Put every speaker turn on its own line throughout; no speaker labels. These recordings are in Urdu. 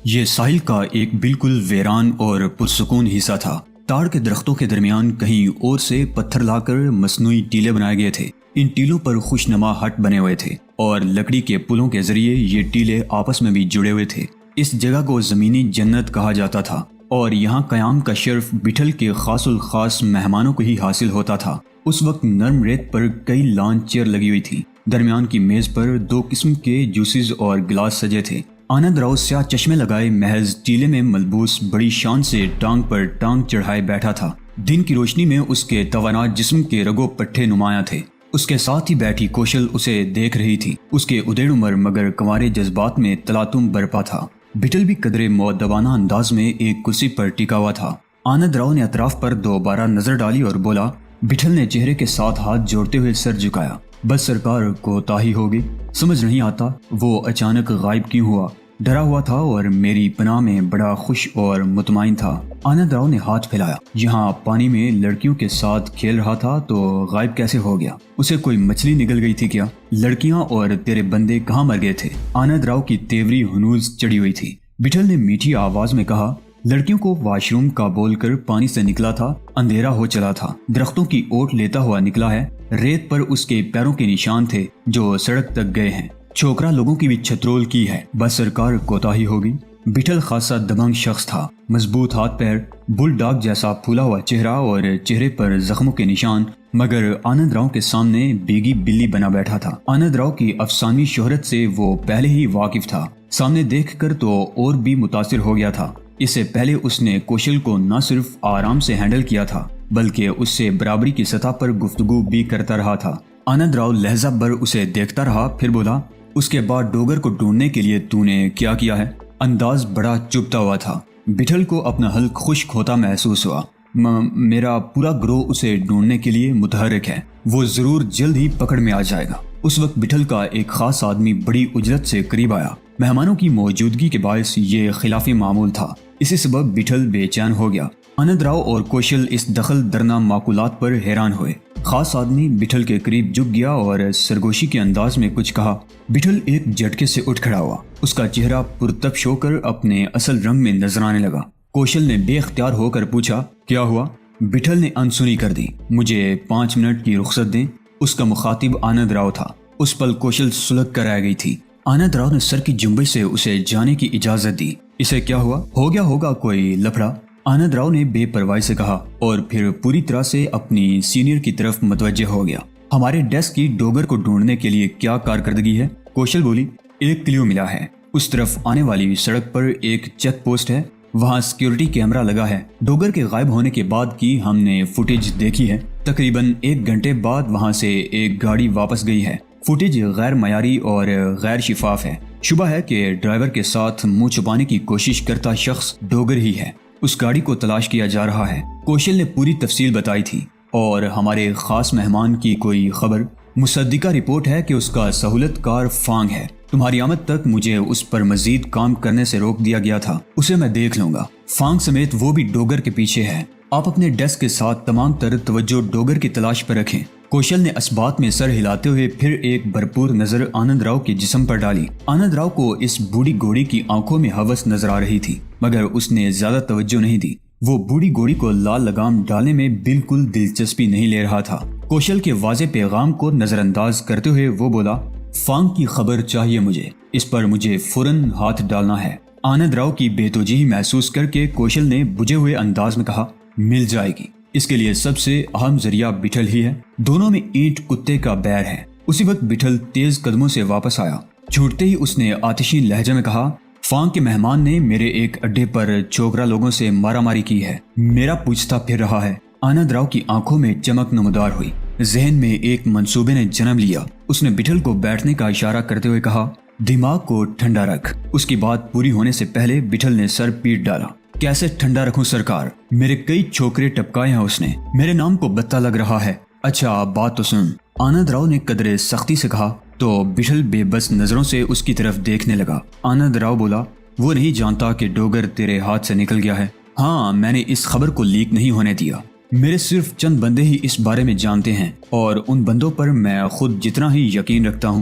یہ ساحل کا ایک بالکل ویران اور پرسکون حصہ تھا۔ تاڑ کے درختوں کے درمیان کہیں اور سے پتھر لا کر مصنوعی ٹیلے بنائے گئے تھے۔ ان ٹیلوں پر خوش نما ہٹ بنے ہوئے تھے اور لکڑی کے پلوں کے ذریعے یہ ٹیلے آپس میں بھی جڑے ہوئے تھے۔ اس جگہ کو زمینی جنت کہا جاتا تھا اور یہاں قیام کا شرف بٹھل کے خاص الخاص مہمانوں کو ہی حاصل ہوتا تھا۔ اس وقت نرم ریت پر کئی لان چیئر لگی ہوئی تھی۔ درمیان کی میز پر 2 قسم کے جوسز اور گلاس سجے تھے۔ آنند راؤ سیاہ چشمے لگائے محض ٹیلے میں ملبوس بڑی شان سے ٹانگ پر ٹانگ چڑھائے بیٹھا تھا۔ دن کی روشنی میں اس کے توانا جسم کے رگو پٹھے نمایاں تھے۔ اس کے ساتھ ہی بیٹھی کوشل اسے دیکھ رہی تھی۔ اس کے ادیڑ عمر مگر کنوارے جذبات میں تلاطم برپا تھا۔ بٹھل بھی قدرے مؤدبانہ انداز میں ایک کرسی پر ٹکا ہوا تھا۔ آنند راؤ نے اطراف پر دوبارہ نظر ڈالی اور بولا۔ بٹھل نے چہرے کے ساتھ ہاتھ جوڑتے ہوئے سر جھکایا۔ بس سرکار کوتاہی ہوگی، سمجھ نہیں آتا وہ اچانک غائب کیوں ہوا۔ ڈرا ہوا تھا اور میری پناہ میں بڑا خوش اور مطمئن تھا۔ آنند راؤ نے ہاتھ پھیلایا۔ یہاں پانی میں لڑکیوں کے ساتھ کھیل رہا تھا تو غائب کیسے ہو گیا؟ اسے کوئی مچھلی نگل گئی تھی کیا؟ لڑکیاں اور تیرے بندے کہاں مر گئے تھے؟ آنند راؤ کی تیوری ہنوز چڑھی ہوئی تھی۔ بٹھل نے میٹھی آواز میں کہا، لڑکیوں کو واش روم کا بول کر پانی سے نکلا تھا، اندھیرا ہو چلا تھا، درختوں کی اوٹ لیتا ہوا نکلا ہے، ریت پر اس کے پیروں کے نشان تھے جو سڑک تک گئے ہیں، چھوکرا لوگوں کی بھی چھترول کی ہے، بس سرکار کوتاہی ہوگی۔ بٹھل خاصا دبنگ شخص تھا، مضبوط ہاتھ پیر، بل ڈاگ جیسا پھولا ہوا چہرہ اور چہرے پر زخموں کے نشان، مگر آنند راؤ کے سامنے بیگی بلی بنا بیٹھا تھا۔ آنند راؤ کی افسانوی شہرت سے وہ پہلے ہی واقف تھا، سامنے دیکھ کر تو اور بھی متاثر ہو گیا تھا۔ اس سے پہلے اس نے کوشل کو نہ صرف آرام سے ہینڈل کیا تھا بلکہ اس سے برابری کی سطح پر گفتگو بھی کرتا رہا تھا۔ آنند راؤ لہجہ بھر اسے دیکھتا رہا، پھر بولا، اس کے بعد ڈوگر کو ڈھونڈنے کے لیے تو نے کیا کیا ہے؟ انداز بڑا چبھتا ہوا تھا۔ بٹھل کو اپنا حلق خشک ہوتا محسوس ہوا۔ میرا پورا گروہ اسے ڈھونڈنے کے لیے متحرک ہے، وہ ضرور جلد ہی پکڑ میں آ جائے گا۔ اس وقت بٹھل کا ایک خاص آدمی بڑی اجرت سے قریب آیا۔ مہمانوں کی موجودگی کے باعث یہ خلاف معمول تھا، اسی سبب بٹھل بے چین ہو گیا۔ آنند راؤ اور کوشل اس دخل درنا معقولات پر حیران ہوئے۔ خاص آدمی بٹھل کے قریب جھک گیا اور سرگوشی کے انداز میں کچھ کہا۔ بٹھل ایک جھٹکے سے اٹھ کھڑا ہوا، اس کا چہرہ پرتپش ہو کر اپنے اصل رنگ میں نظر آنے لگا۔ کوشل نے بے اختیار ہو کر پوچھا، کیا ہوا؟ بٹھل نے انسنی کر دی، مجھے 5 منٹ کی رخصت دیں۔ اس کا مخاطب آنند راؤ تھا۔ اس پل کوشل سلگ کر آ گئی تھی۔ آنند راؤ نے سر کی جنبش سے اسے جانے کی اجازت دی۔ اسے کیا ہوا؟ ہو گیا ہوگا کوئی لفڑا، آنند راؤ نے بے پرواہی سے کہا اور پھر پوری طرح سے اپنی سینئر کی طرف متوجہ ہو گیا۔ ہمارے ڈیسک کی ڈوگر کو ڈھونڈنے کے لیے کیا کارکردگی ہے؟ کوشل بولی، ایک کلیو ملا ہے، اس طرف آنے والی سڑک پر ایک چیک پوسٹ ہے، وہاں سیکیورٹی کیمرہ لگا ہے۔ ڈوگر کے غائب ہونے کے بعد کی ہم نے فوٹیج دیکھی ہے۔ تقریباً 1 گھنٹے بعد وہاں سے ایک گاڑی واپس گئی ہے۔ فوٹیج غیر معیاری اور غیر شفاف ہے۔ شبہ ہے کہ ڈرائیور کے ساتھ منہ چھپانے کی کوشش کرتا شخص ڈوگر ہی ہے۔ اس گاڑی کو تلاش کیا جا رہا ہے۔ کوشل نے پوری تفصیل بتائی تھی۔ اور ہمارے خاص مہمان کی کوئی خبر؟ مصدقہ رپورٹ ہے کہ اس کا سہولت کار فانگ ہے۔ تمہاری آمد تک مجھے اس پر مزید کام کرنے سے روک دیا گیا تھا، اسے میں دیکھ لوں گا۔ فانگ سمیت وہ بھی ڈوگر کے پیچھے ہے۔ آپ اپنے ڈیسک کے ساتھ تمام تر توجہ ڈوگر کی تلاش پر رکھیں۔ کوشل نے اسبات میں سر ہلاتے ہوئے پھر ایک بھرپور نظر آنند راؤ کے جسم پر ڈالی۔ آنند راؤ کو اس بوڑھی گھوڑی کی آنکھوں میں ہوس نظر آ رہی تھی، مگر اس نے زیادہ توجہ نہیں دی۔ وہ بوڑھی گھوڑی کو لال لگام ڈالنے میں بالکل دلچسپی نہیں لے رہا تھا۔ کوشل کے واضح پیغام کو نظر انداز کرتے ہوئے وہ بولا، فانگ کی خبر چاہیے مجھے، اس پر مجھے فوراً ہاتھ ڈالنا ہے۔ آنند راؤ کی بے توجہی محسوس کر کے کوشل نے بجھے ہوئے انداز میں کہا، مل جائے گی، اس کے لیے سب سے اہم ذریعہ بٹھل ہی ہے۔ دونوں میں اینٹ کتے کا بیر ہے۔ اسی وقت بٹھل تیز قدموں سے واپس آیا۔ چھوٹتے ہی اس نے آتشی لہجے میں کہا، فانگ کے مہمان نے میرے ایک اڈے پر چھوکرا لوگوں سے مارا ماری کی ہے، میرا پوچھتا پھر رہا ہے۔ آنند راؤ کی آنکھوں میں چمک نمودار ہوئی۔ ذہن میں ایک منصوبے نے جنم لیا۔ اس نے بٹھل کو بیٹھنے کا اشارہ کرتے ہوئے کہا، دماغ کو ٹھنڈا رکھ۔ اس کی بات پوری ہونے سے پہلے بٹھل نے سر پیٹ ڈالا۔ کیسے ٹھنڈا رکھوں سرکار؟ میرے کئی چھوکرے ٹپکائے ہیں اس نے، میرے نام کو بتا لگ رہا ہے۔ اچھا بات تو سن، آنند راؤ نے قدرے سختی سے کہا تو بٹھل بے بس نظروں سے اس کی طرف دیکھنے لگا۔ آنند راؤ بولا، وہ نہیں جانتا کہ ڈوگر تیرے ہاتھ سے نکل گیا ہے۔ ہاں، میں نے اس خبر کو لیک نہیں ہونے دیا۔ میرے صرف چند بندے ہی اس بارے میں جانتے ہیں اور ان بندوں پر میں خود جتنا ہی یقین رکھتا ہوں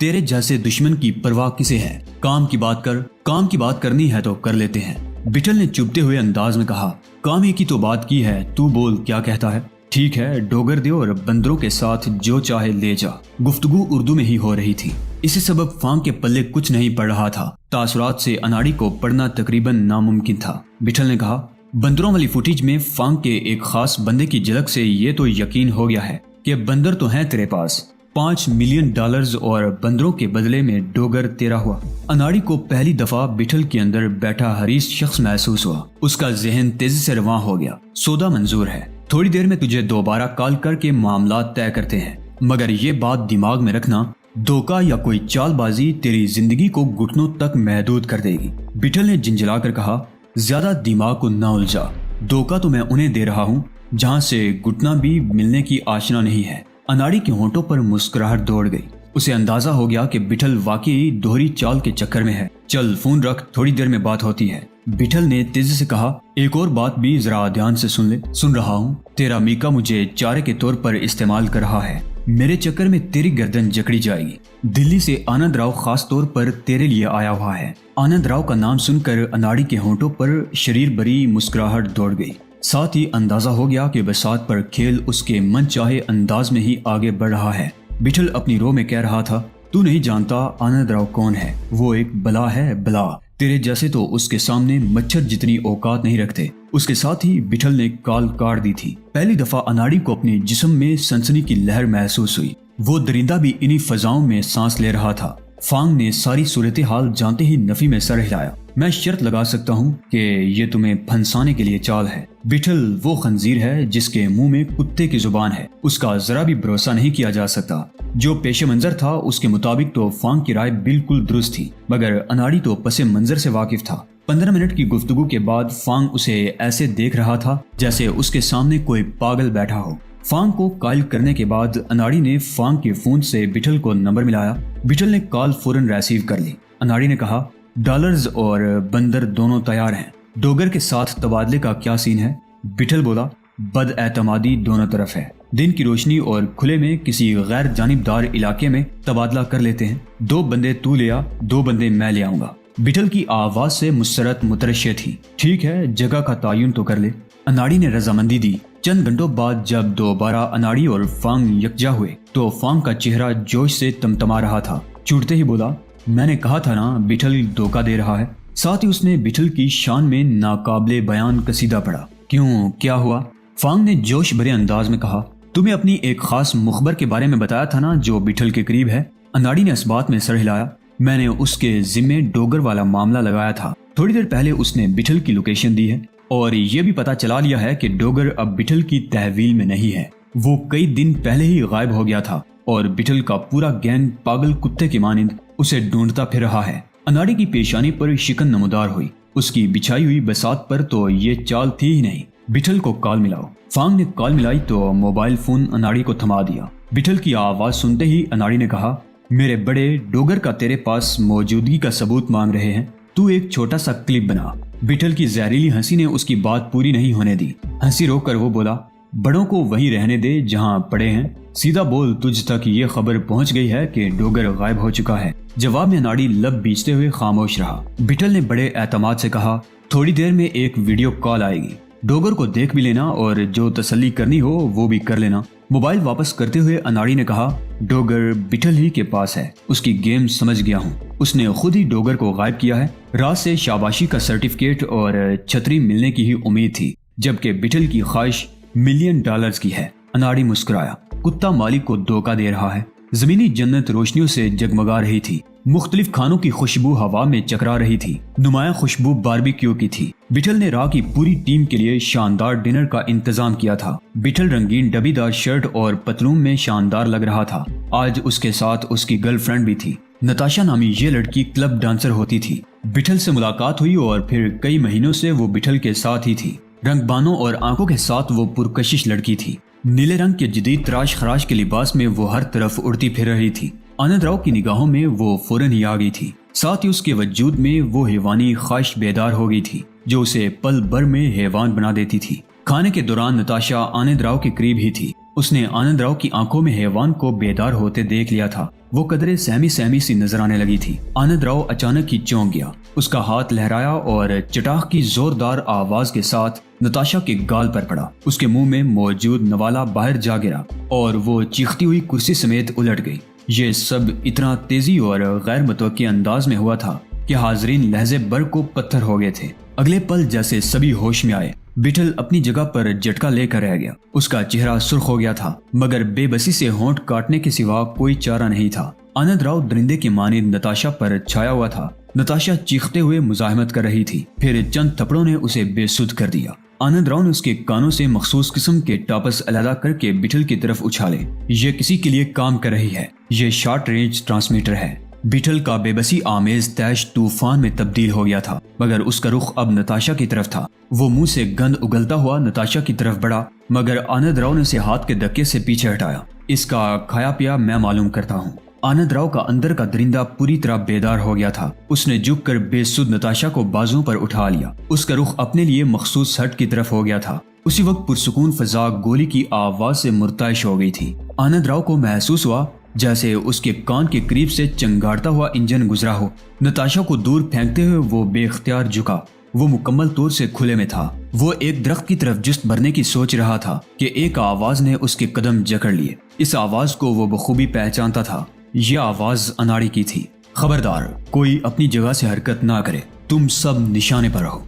تیرے جیسے دشمن کی پرواہ کسے ہے؟ کام کی بات کر، کام کی بات کرنی ہے تو کر لیتے ہیں، بٹل نے چبھتے ہوئے انداز میں کہا۔ کام ہی کی تو بات کی ہے، تو بول کیا کہتا ہے؟ ٹھیک ہے، ڈوگر دے اور بندروں کے ساتھ جو چاہے لے جا۔ گفتگو اردو میں ہی ہو رہی تھی، اسی سبب فانگ کے پلے کچھ نہیں پڑ رہا تھا۔ تاثرات سے اناڑی کو پڑھنا تقریباً ناممکن تھا۔ بٹل نے کہا، بندروں والی فوٹیج میں فانگ کے ایک خاص بندے کی جھلک سے یہ تو یقین ہو گیا ہے کہ بندر تو ہیں تیرے پاس۔ $5 ملین اور بندروں کے بدلے میں ڈوگر تیرا ہوا۔ اناڑی کو پہلی دفعہ بٹل کے اندر بیٹھا حریص شخص محسوس ہوا۔ اس کا ذہن تیزی سے رواں ہو گیا۔ سودا منظور ہے، تھوڑی دیر میں تجھے دوبارہ کال کر کے معاملات طے کرتے ہیں، مگر یہ بات دماغ میں رکھنا، دھوکہ یا کوئی چال بازی تیری زندگی کو گھٹنوں تک محدود کر دے گی۔ بٹل نے جھنجھلا کر کہا، زیادہ دماغ کو نہ الجھا، دھوکہ تو میں انہیں دے رہا ہوں جہاں سے گھٹنا بھی ملنے کی آشنا نہیں ہے۔ اناڑی کے ہونٹوں پر مسکراہٹ دوڑ گئی۔ اسے اندازہ ہو گیا کہ بٹل واقعی دوہری چال کے چکر میں ہے۔ چل فون رکھ، تھوڑی دیر میں بات ہوتی ہے۔ بٹل نے تیزی سے کہا، ایک اور بات بھی ذرا دھیان سے سن لے۔ سن رہا ہوں۔ تیرا میکا مجھے چارے کے طور پر استعمال کر رہا ہے، میرے چکر میں تیری گردن جکڑی جائے گی۔ دلی سے آنند راؤ خاص طور پر تیرے لیے آیا ہوا ہے۔ آنند راؤ کا نام سن کر اناڑی کے ہونٹوں پر شریر بری مسکراہٹ دوڑ گئی، ساتھ ہی اندازہ ہو گیا کہ بساط پر کھیل اس کے من چاہے انداز میں ہی آگے بڑھ رہا ہے۔ بٹل اپنی رو میں کہہ رہا تھا، تو نہیں جانتا آنند راؤ کون ہے، وہ ایک بلا ہے، بلا۔ تیرے جیسے تو اس کے سامنے مچھر جتنی اوقات نہیں رکھتے۔ اس کے ساتھ ہی بٹل نے کال کاٹ دی تھی۔ پہلی دفعہ اناڑی کو اپنے جسم میں سنسنی کی لہر محسوس ہوئی۔ وہ درندہ بھی انہی فضاؤں میں سانس لے رہا تھا۔ فانگ نے ساری صورتحال جانتے ہی نفی میں سر ہلایا۔ میں شرط لگا سکتا ہوں کہ یہ تمہیں پھنسانے کے لیے چال ہے۔ بٹل وہ خنزیر ہے جس کے منہ میں کتے کی زبان ہے، اس کا ذرا بھی بھروسہ نہیں کیا جا سکتا۔ جو پیش منظر تھا اس کے مطابق تو فانگ کی رائے بالکل درست تھی، مگر اناڑی تو پس منظر سے واقف تھا۔ 15 منٹ کی گفتگو کے بعد فانگ اسے ایسے دیکھ رہا تھا جیسے اس کے سامنے کوئی پاگل بیٹھا ہو۔ فانگ کو کال کرنے کے بعد اناڑی نے فانگ کے فون سے بٹل کو نمبر ملایا۔ بٹل نے کال فوراً ریسیو کر لی۔ اناڑی نے کہا، ڈالرز اور بندر دونوں تیار ہیں، ڈوگر کے ساتھ تبادلے کا کیا سین ہے؟ بٹل بولا، بد اعتمادی دونوں طرف ہے، دن کی روشنی اور کھلے میں کسی غیر جانبدار علاقے میں تبادلہ کر لیتے ہیں، 2 بندے تو لیا، 2 بندے میں لے آؤں گا۔ بٹل کی آواز سے مسرت مترشح تھی۔ ٹھیک ہے، جگہ کا تعین تو کر لے۔ اناڑی نے رضامندی دی۔ چند گھنٹوں بعد جب دوبارہ اناڑی اور فانگ یکجا ہوئے تو فانگ کا چہرہ جوش سے تمتما رہا تھا۔ چوٹتے ہی بولا، میں نے کہا تھا نا بٹل دھوکہ دے رہا ہے۔ ساتھ ہی اس نے بٹل کی شان میں ناقابل بیان قصیدہ پڑھا۔ کیوں، کیا ہوا؟ فانگ نے جوش بھرے انداز میں کہا، تمہیں اپنی ایک خاص مخبر کے بارے میں بتایا تھا نا جو بٹل کے قریب ہے۔ اناڑی نے اس بات میں سر ہلایا، میں نے اس کے ذمے ڈوگر والا معاملہ لگایا تھا۔ تھوڑی دیر پہلے اس نے بٹل کی لوکیشن دی ہے اور یہ بھی پتا چلا لیا ہے کہ ڈوگر اب بٹل کی تحویل میں نہیں ہے۔ وہ کئی دن پہلے ہی غائب ہو گیا تھا اور بٹل کا پورا گینگ پاگل کتے کی مانند اسے ڈھونڈتا پھر رہا ہے۔ اناڑی کی پیشانی پر شکن نمودار ہوئی۔ اس کی بچھائی ہوئی بساط پر تو یہ چال تھی ہی نہیں۔ بٹل کو کال ملاؤ۔ فانگ نے کال ملائی تو موبائل فون اناڑی کو تھما دیا۔ بٹل کی آواز سنتے ہی اناڑی نے کہا، میرے بڑے، ڈوگر کا تیرے پاس موجودگی کا ثبوت مانگ رہے ہیں، تو ایک چھوٹا سا کلپ بنا۔ بٹل کی زہریلی ہنسی نے اس کی بات پوری نہیں ہونے دی۔ ہنسی روک کر وہ بولا، بڑوں کو وہیں رہنے دے جہاں پڑے ہیں، سیدھا بول تجھ تک یہ خبر پہنچ گئی ہے کہ ڈوگر غائب ہو چکا ہے۔ جواب میں اناڑی لب بیچتے ہوئے خاموش رہا۔ بٹل نے بڑے اعتماد سے کہا، تھوڑی دیر میں ایک ویڈیو کال آئے گی، ڈوگر کو دیکھ بھی لینا اور جو تسلی کرنی ہو وہ بھی کر لینا۔ موبائل واپس کرتے ہوئے اناڑی نے کہا، ڈوگر بٹل ہی کے پاس ہے، اس کی گیم سمجھ گیا ہوں، اس نے خود ہی ڈوگر کو غائب کیا ہے۔ رات سے شاباشی کا سرٹیفکیٹ اور چھتری ملنے کی ہی امید تھی، جبکہ بٹل کی خواہش $1 ملین کی ہے۔ اناڑی مسکرایا، کتا مالک کو دھوکہ دے رہا ہے۔ زمینی جنت روشنیوں سے جگمگا رہی تھی، مختلف کھانوں کی خوشبو ہوا میں چکرا رہی تھی، نمایاں خوشبو باربیکیو کی تھی۔ بٹل نے راہ کی پوری ٹیم کے لیے شاندار ڈنر کا انتظام کیا تھا۔ بٹل رنگین ڈبی دار شرٹ اور پتلون میں شاندار لگ رہا تھا۔ آج اس کے ساتھ اس کی گرل فرینڈ بھی تھی، نتاشا نامی یہ لڑکی کلب ڈانسر ہوتی تھی۔ بٹل سے ملاقات ہوئی اور پھر کئی مہینوں سے وہ بٹل کے ساتھ ہی تھی۔ رنگ بانوں اور آنکھوں کے ساتھ وہ پرکشش لڑکی تھی۔ نیلے رنگ کے جدید تراش خراش کے لباس میں وہ ہر طرف اڑتی پھر رہی تھی۔ آنند راؤ کی نگاہوں میں وہ فوراً ہی آ گئی تھی، ساتھ ہی اس کے وجود میں وہ حیوانی خواہش بیدار ہو گئی تھی جو اسے پل بھر میں حیوان بنا دیتی تھی۔ کھانے کے دوران نتاشا آنند راؤ کے قریب ہی تھی۔ اس نے آنند راؤ کی آنکھوں میں حیوان کو بیدار ہوتے دیکھ لیا تھا۔ وہ قدرے سہمی سہمی سی نظر آنے لگی تھی۔ آنند راؤ اچانک ہی چونک گیا، اس کا ہاتھ لہرایا اور چٹاخ کی زوردار آواز کے ساتھ نتاشا کے گال پر پڑا۔ اس کے منہ میں موجود نوالا باہر جا گرا اور وہ چیختی ہوئی کرسی سمیت الٹ گئی۔ یہ سب اتنا تیزی اور غیر متوقع انداز میں ہوا تھا کہ حاضرین لہجے بر کو پتھر ہو گئے تھے۔ اگلے پل جیسے سبھی ہوش میں آئے، بیٹل اپنی جگہ پر جھٹکا لے کر رہ گیا۔ اس کا چہرہ سرخ ہو گیا تھا، مگر بے بسی سے ہونٹ کاٹنے کے سوا کوئی چارہ نہیں تھا۔ آنند راؤ درندے کی مانند نتاشا پر چھایا ہوا تھا۔ نتاشا چیختے ہوئے مزاحمت کر رہی تھی، پھر چند تھپڑوں نے اسے بے سدھ کر دیا۔ آنند راؤ نے اس کے کانوں سے مخصوص قسم کے ٹاپس علیحدہ کر کے بیٹل کی طرف اچھالے۔ یہ کسی کے لیے کام کر رہی ہے، یہ شارٹ رینج ٹرانسمیٹر ہے۔ بیٹل کا بے بسی آمیز تیش طوفان میں تبدیل ہو گیا تھا، مگر اس کا رخ اب نتاشا کی طرف تھا۔ وہ منہ سے گند اگلتا ہوا نتاشا کی طرف بڑھا، مگر آنند راؤ نے اسے ہاتھ کے دھکے سے پیچھے ہٹایا۔ اس کا کھایا پیا میں معلوم کرتا ہوں۔ آنند راؤ کا اندر کا درندہ پوری طرح بیدار ہو گیا تھا۔ اس نے جھک کر بے سدھ نتاشا کو بازوں پر اٹھا لیا۔ اس کا رخ اپنے لیے مخصوص ہٹ کی طرف ہو گیا تھا۔ اسی وقت پرسکون فضا گولی کی آواز سے مرتعش ہو گئی تھی۔ آنند راؤ کو محسوس ہوا جیسے اس کے کان کے قریب سے چنگاڑتا ہوا انجن گزرا ہو۔ نتاشا کو دور پھینکتے ہوئے وہ بے اختیار جھکا۔ وہ مکمل طور سے کھلے میں تھا۔ وہ ایک درخت کی طرف جست بھرنے کی سوچ رہا تھا کہ ایک آواز نے اس کے قدم جکڑ لیے۔ اس آواز کو وہ بخوبی پہچانتا تھا۔ یہ آواز اناڑی کی تھی۔ خبردار، کوئی اپنی جگہ سے حرکت نہ کرے، تم سب نشانے پر رہو۔